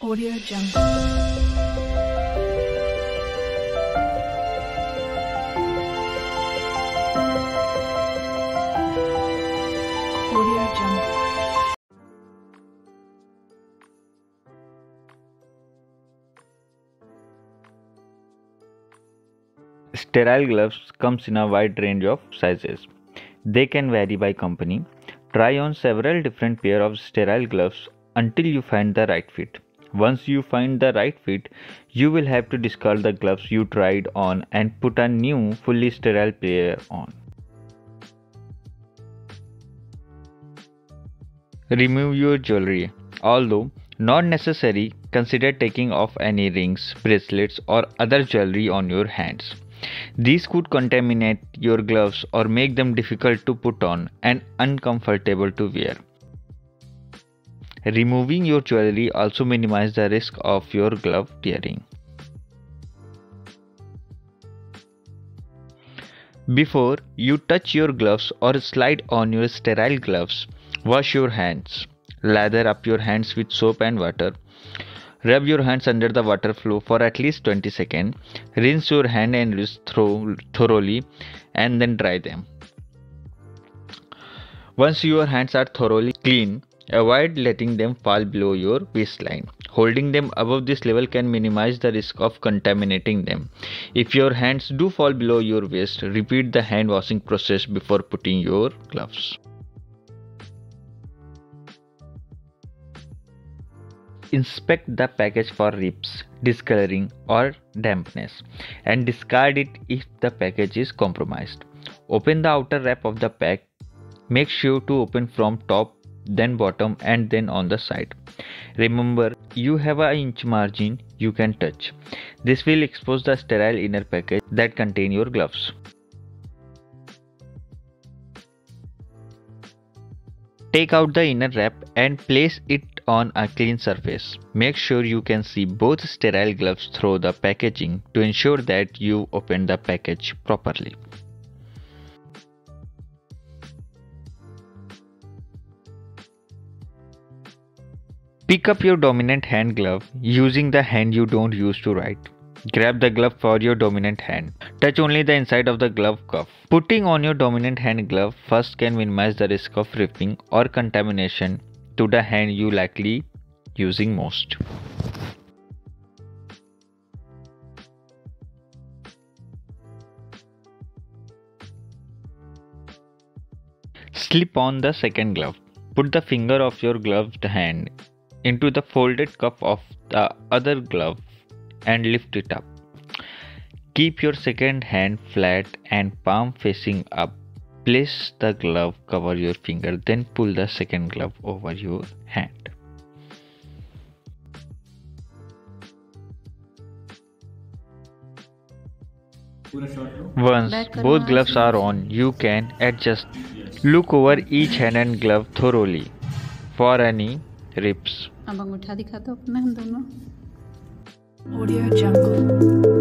Audio Jungle. Audio Jungle. Sterile gloves comes in a wide range of sizes. They can vary by company. Try on several different pair of sterile gloves until you find the right fit. Once you find the right fit, you will have to discard the gloves you tried on and put a new fully sterile pair on. Remove your jewelry. Although not necessary, consider taking off any rings, bracelets or other jewelry on your hands. These could contaminate your gloves or make them difficult to put on and uncomfortable to wear. Removing your jewelry also minimizes the risk of your glove tearing. Before you touch your gloves or slide on your sterile gloves, wash your hands. Lather up your hands with soap and water. Rub your hands under the water flow for at least 20 seconds. Rinse your hand and wrist thoroughly and then dry them. Once your hands are thoroughly clean, avoid letting them fall below your waistline. Holding them above this level can minimize the risk of contaminating them. If your hands do fall below your waist, repeat the hand washing process before putting your gloves. Inspect the package for rips, discoloring or dampness and discard it if the package is compromised. Open the outer wrap of the pack. Make sure to open from top, then bottom and then on the side. Remember, you have an inch margin you can touch. This will expose the sterile inner package that contain your gloves. Take out the inner wrap and place it on a clean surface. Make sure you can see both sterile gloves through the packaging to ensure that you open the package properly. Pick up your dominant hand glove using the hand you don't use to write. Grab the glove for your dominant hand. Touch only the inside of the glove cuff. Putting on your dominant hand glove first can minimize the risk of ripping or contamination to the hand you likely using most. Slip on the second glove. Put the finger of your gloved hand into the folded cuff of the other glove and lift it up. Keep your second hand flat and palm facing up. Place the glove cover your finger, then pull the second glove over your hand. Once both gloves are on, you can adjust. Look over each hand and glove thoroughly for any rips. Audio Jungle.